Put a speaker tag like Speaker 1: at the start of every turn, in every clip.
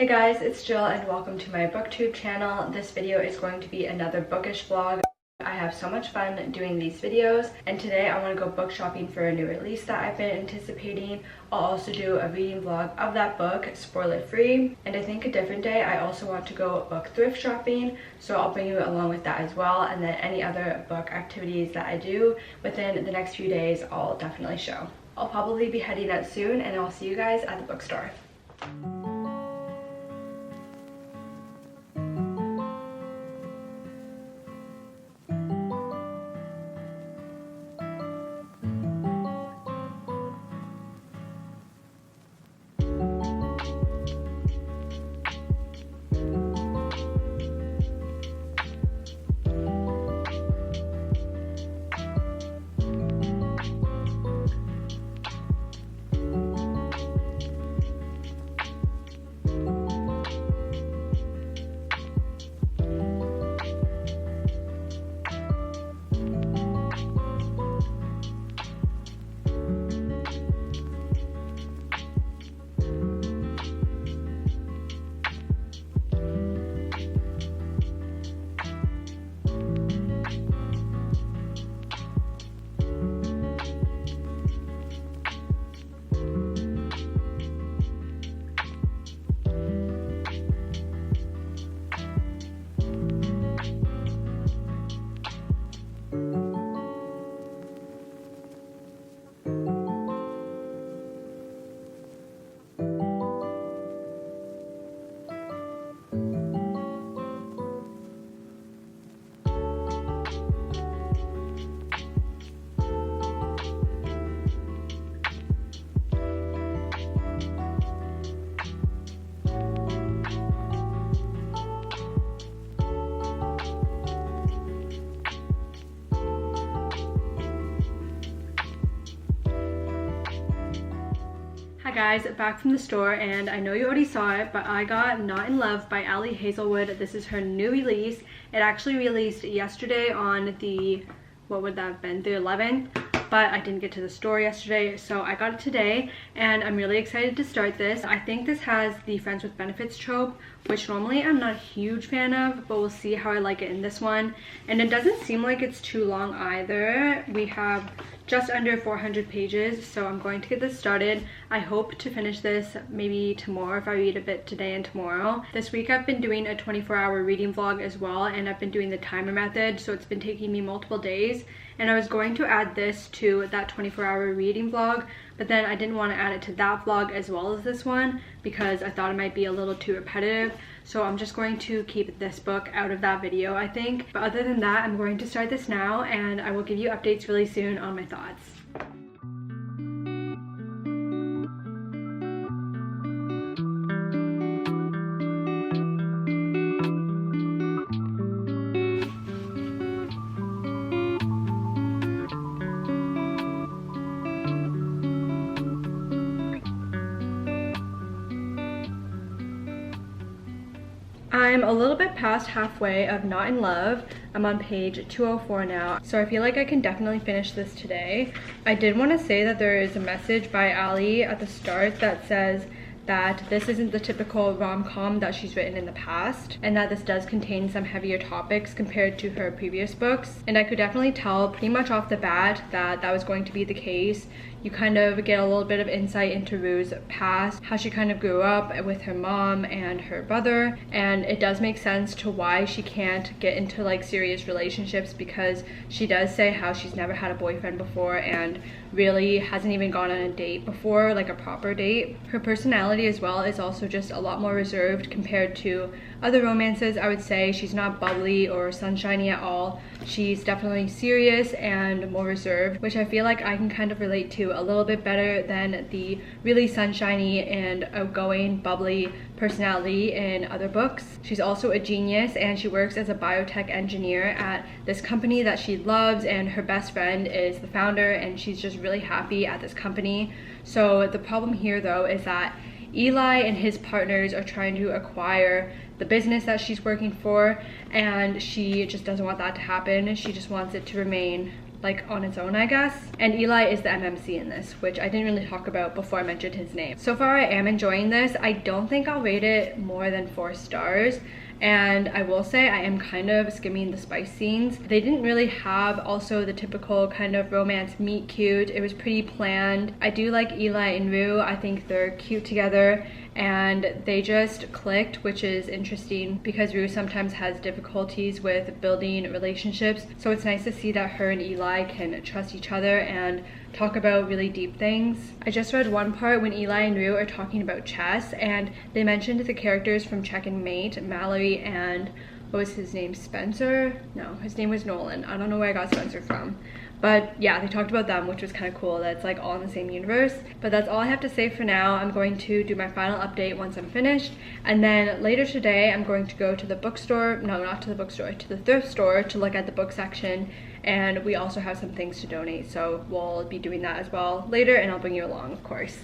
Speaker 1: Hey guys, it's Jill and welcome to my booktube channel. This video is going to be another bookish vlog. I have so much fun doing these videos, and today I want to go book shopping for a new release that I've been anticipating. I'll also do a reading vlog of that book, spoiler free, and I think a different day I also want to go book thrift shopping, so I'll bring you along with that as well, and then any other book activities that I do within the next few days I'll definitely show. I'll probably be heading out soon, and I'll see you guys at the bookstore. Hi guys, back from the store, and I know you already saw it, but I got Not in Love by Ali Hazelwood. This is her new release. It actually released yesterday on the, what would that have been, the 11th, but I didn't get to the store yesterday, so I got it today, and I'm really excited to start this. I think this has the friends with benefits trope, which normally I'm not a huge fan of, but we'll see how I like it in this one. And it doesn't seem like it's too long either. We have just under 400 pages, so I'm going to get this started. I hope to finish this maybe tomorrow if I read a bit today and tomorrow. This week I've been doing a 24-hour reading vlog as well, and I've been doing the timer method, so it's been taking me multiple days. And I was going to add this to that 24-hour reading vlog, but then I didn't want to add it to that vlog as well as this one because I thought it might be a little too repetitive. So I'm just going to keep this book out of that video, I think. But other than that, I'm going to start this now, and I will give you updates really soon on my thoughts. I'm a little bit past halfway of Not in Love. I'm on page 204 now, so I feel like I can definitely finish this today. I did want to say that there is a message by Ali at the start that says that this isn't the typical rom-com that she's written in the past, and that this does contain some heavier topics compared to her previous books. And I could definitely tell pretty much off the bat that that was going to be the case. You kind of get a little bit of insight into Rue's past, how she kind of grew up with her mom and her brother, and it does make sense to why she can't get into like serious relationships, because she does say how she's never had a boyfriend before and really hasn't even gone on a date before, like a proper date. Her personality as well is also just a lot more reserved compared to other romances. I would say she's not bubbly or sunshiny at all. She's definitely serious and more reserved, which I feel like I can kind of relate to a little bit better than the really sunshiny and outgoing, bubbly personality in other books. She's also a genius, and she works as a biotech engineer at this company that she loves, and her best friend is the founder, and she's just really happy at this company. So the problem here though is that Eli and his partners are trying to acquire the business that she's working for, and she just doesn't want that to happen. She just wants it to remain like on its own, I guess. And Eli is the MMC in this, which I didn't really talk about before I mentioned his name. So far I am enjoying this. I don't think I'll rate it more than 4 stars. And I will say I am kind of skimming the spice scenes. They didn't really have also the typical kind of romance meet cute. It was pretty bland. I do like Eli and Rue. I think they're cute together and they just clicked, which is interesting because Rue sometimes has difficulties with building relationships. So it's nice to see that her and Eli can trust each other and talk about really deep things. I just read one part when Eli and Rue are talking about chess and they mentioned the characters from Check and Mate, Mallory and what was his name, Spencer? No, his name was Nolan. I don't know where I got Spencer from. But yeah, they talked about them, which was kind of cool. That's like all in the same universe. But that's all I have to say for now. I'm going to do my final update once I'm finished. And then later today, I'm going to go to the bookstore. No, not to the bookstore, to the thrift store to look at the book section. And we also have some things to donate. So we'll be doing that as well later and I'll bring you along, of course.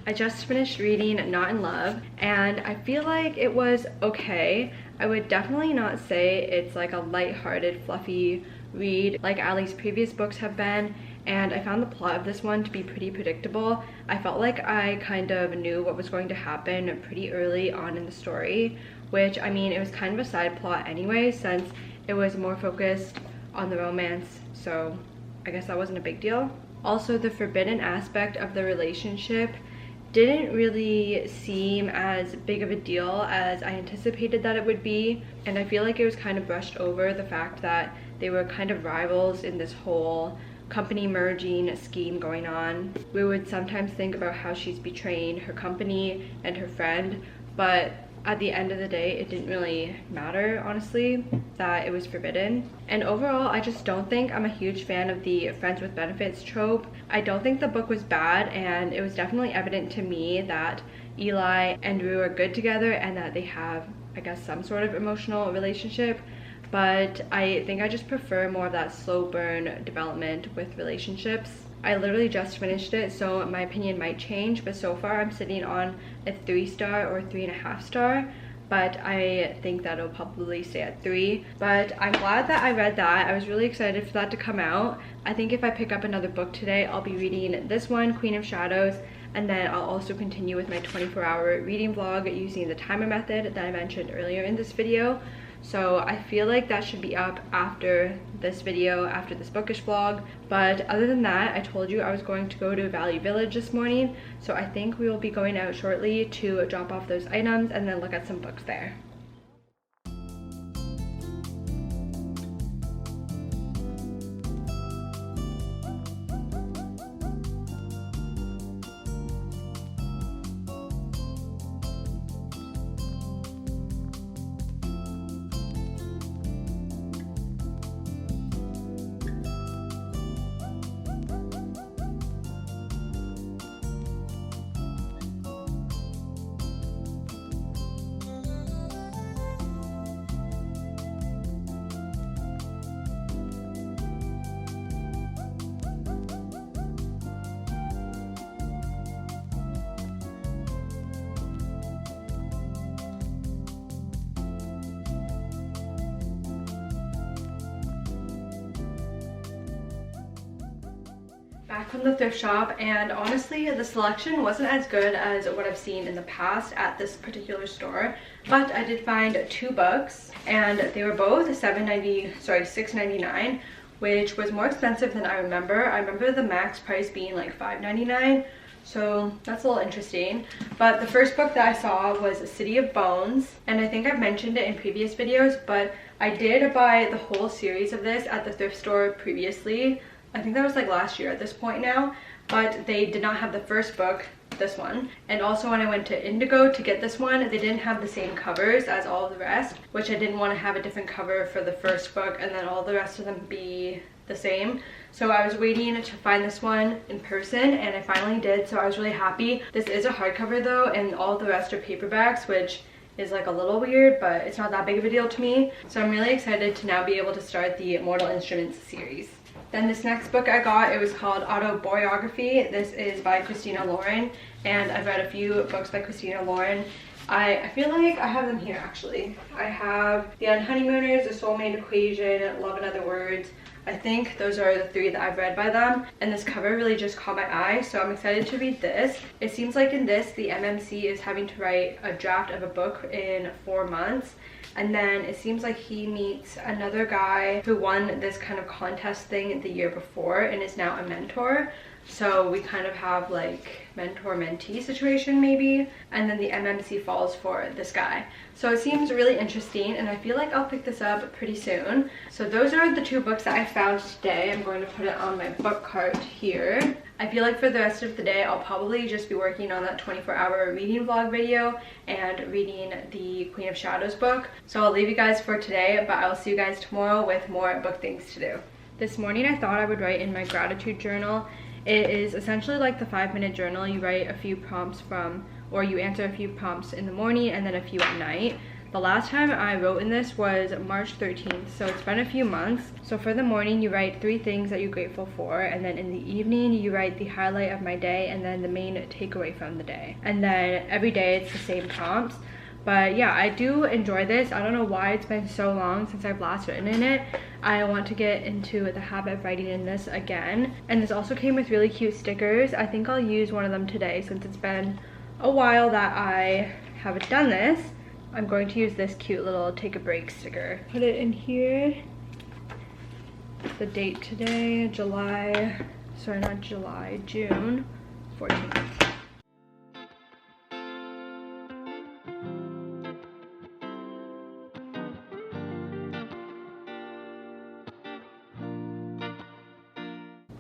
Speaker 1: I just finished reading Not in Love and I feel like it was okay. I would definitely not say it's like a lighthearted, fluffy read like Allie's previous books have been, and I found the plot of this one to be pretty predictable. I felt like I kind of knew what was going to happen pretty early on in the story, which I mean it was kind of a side plot anyway since it was more focused on the romance, so I guess that wasn't a big deal. Also, the forbidden aspect of the relationship didn't really seem as big of a deal as I anticipated that it would be, and I feel like it was kind of brushed over the fact that they were kind of rivals in this whole company merging scheme going on. We would sometimes think about how she's betraying her company and her friend, but at the end of the day, it didn't really matter, honestly, that it was forbidden. And overall, I just don't think I'm a huge fan of the friends with benefits trope. I don't think the book was bad, and it was definitely evident to me that Eli and Rue are good together and that they have, I guess, some sort of emotional relationship. But I think I just prefer more of that slow burn development with relationships. I literally just finished it, so my opinion might change, but so far I'm sitting on a 3-star or 3.5 star, but I think that it'll probably stay at 3. But I'm glad that I read that. I was really excited for that to come out. I think if I pick up another book today, I'll be reading this one, Queen of Shadows, and then I'll also continue with my 24-hour reading vlog using the timer method that I mentioned earlier in this video. So I feel like that should be up after this video, after this bookish vlog. But other than that, I told you I was going to go to Value Village this morning. So I think we will be going out shortly to drop off those items and then look at some books there. Back from the thrift shop, and honestly the selection wasn't as good as what I've seen in the past at this particular store, but I did find 2 books and they were both $6.99, which was more expensive than I remember. I remember the max price being like $5.99, so that's a little interesting. But the first book that I saw was City of Bones, and I think I've mentioned it in previous videos, but I did buy the whole series of this at the thrift store previously. I think that was like last year at this point now, but they did not have the first book, this one. And also when I went to Indigo to get this one, they didn't have the same covers as all of the rest, which I didn't want to have a different cover for the first book and then all the rest of them be the same. So I was waiting to find this one in person and I finally did, so I was really happy. This is a hardcover though, and all the rest are paperbacks, which is like a little weird, but it's not that big of a deal to me. So I'm really excited to now be able to start the Mortal Instruments series. Then this next book I got, it was called Autobiography. This is by Christina Lauren, and I've read a few books by Christina Lauren. I feel like I have them here actually. I have The Unhoneymooners, The Soulmate Equation, Love in Other Words. I think those are the 3 that I've read by them, and this cover really just caught my eye, so I'm excited to read this. It seems like in this, the MMC is having to write a draft of a book in 4 months, and then it seems like he meets another guy who won this kind of contest thing the year before and is now a mentor. So we kind of have like mentor-mentee situation maybe, and then the MMC falls for this guy. So it seems really interesting, and I feel like I'll pick this up pretty soon. So those are the 2 books that I found today. I'm going to put it on my book cart here. I feel like for the rest of the day, I'll probably just be working on that 24-hour reading vlog video and reading the Queen of Shadows book. So I'll leave you guys for today, but I'll see you guys tomorrow with more book things to do. This morning I thought I would write in my gratitude journal. It is essentially like the 5-minute journal. You write a few prompts or you answer a few prompts in the morning and then a few at night. The last time I wrote in this was March 13th, so it's been a few months. So for the morning, you write 3 things that you're grateful for, and then in the evening, you write the highlight of my day and then the main takeaway from the day. And then every day, it's the same prompts. But yeah, I do enjoy this. I don't know why it's been so long since I've last written in it. I want to get into the habit of writing in this again. And this also came with really cute stickers. I think I'll use one of them today since it's been a while that I haven't done this. I'm going to use this cute little take a break sticker. Put it in here. The date today, June 14th.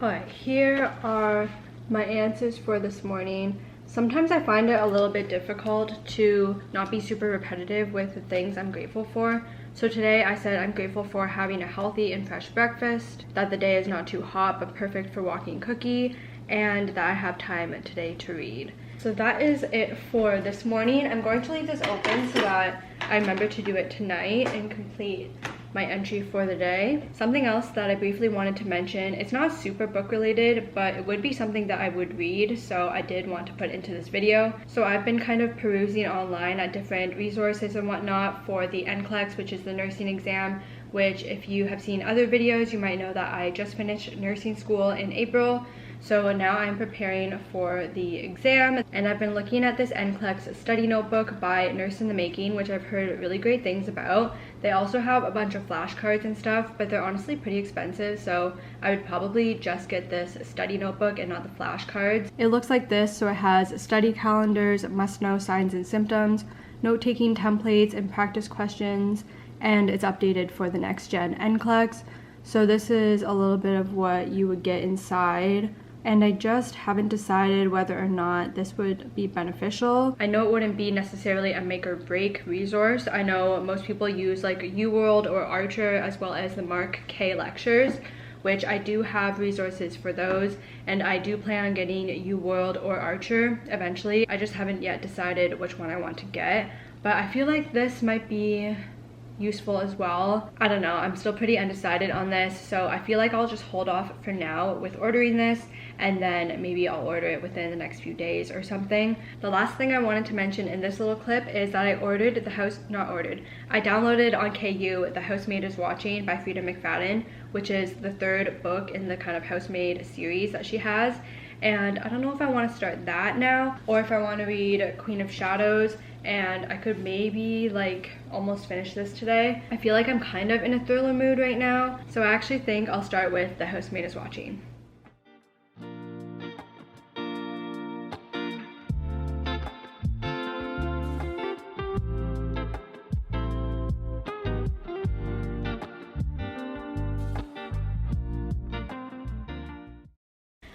Speaker 1: Alright, here are my answers for this morning. Sometimes I find it a little bit difficult to not be super repetitive with the things I'm grateful for. So today I said I'm grateful for having a healthy and fresh breakfast, that the day is not too hot but perfect for walking cookie, and that I have time today to read. So that is it for this morning. I'm going to leave this open so that I remember to do it tonight and complete my entry for the day. Something else that I briefly wanted to mention, it's not super book related, but it would be something that I would read, so I did want to put into this video. So I've been kind of perusing online at different resources and whatnot for the NCLEX, which is the nursing exam, which if you have seen other videos, you might know that I just finished nursing school in April. So now I'm preparing for the exam, and I've been looking at this NCLEX study notebook by Nurse in the Making, which I've heard really great things about. They also have a bunch of flashcards and stuff, but they're honestly pretty expensive, so I would probably just get this study notebook and not the flashcards. It looks like this, so it has study calendars, must-know signs and symptoms, note-taking templates and practice questions, and it's updated for the next gen NCLEX. So this is a little bit of what you would get inside. And I just haven't decided whether or not this would be beneficial. I know it wouldn't be necessarily a make or break resource. I know most people use like UWorld or Archer, as well as the Mark K lectures, which I do have resources for those, and I do plan on getting UWorld or Archer eventually. I just haven't yet decided which one I want to get, but I feel like this might be useful as well. I don't know, I'm still pretty undecided on this, so I feel like I'll just hold off for now with ordering this, and then maybe I'll order it within the next few days or something. The last thing I wanted to mention in this little clip is that I downloaded on KU The Housemaid is Watching by Frida McFadden, which is the 3rd book in the kind of housemaid series that she has, and I don't know if I want to start that now or if I want to read Queen of Shadows, and I could maybe like almost finish this today. I feel like I'm kind of in a thriller mood right now, so I actually think I'll start with The Housemaid is Watching.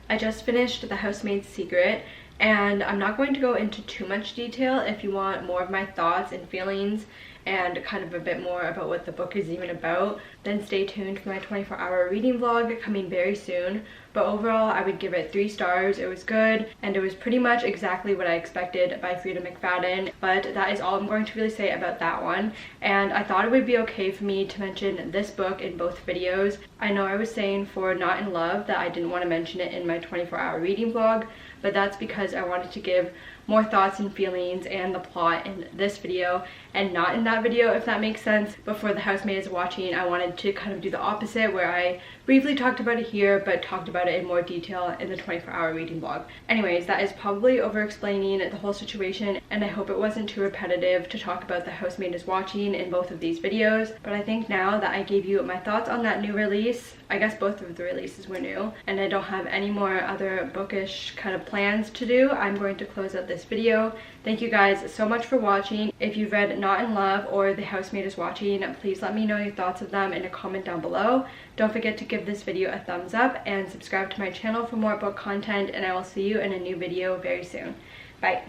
Speaker 1: I just finished The Housemaid's Secret, and I'm not going to go into too much detail. If you want more of my thoughts and feelings and kind of a bit more about what the book is even about, then stay tuned for my 24-hour reading vlog coming very soon. But overall, I would give it 3 stars. It was good, and it was pretty much exactly what I expected by Frida McFadden, but that is all I'm going to really say about that one. And I thought it would be okay for me to mention this book in both videos. I know I was saying for Not in Love that I didn't want to mention it in my 24-hour reading vlog, but that's because I wanted to give more thoughts and feelings and the plot in this video and not in that video, if that makes sense. But for the housemaid is watching, I wanted to kind of do the opposite, where I briefly talked about it here but talked about it in more detail in the 24-hour reading vlog. Anyways, that is probably over explaining the whole situation, and I hope it wasn't too repetitive to talk about the housemaid is watching in both of these videos. But I think now that I gave you my thoughts on that new release, I guess both of the releases were new, and I don't have any more other bookish kind of plans to do, I'm going to close out this video. Thank you guys so much for watching. If you've read Not in Love or The Housemaid is Watching, please let me know your thoughts of them in a comment down below. Don't forget to give this video a thumbs up and subscribe to my channel for more book content, and I will see you in a new video very soon. Bye.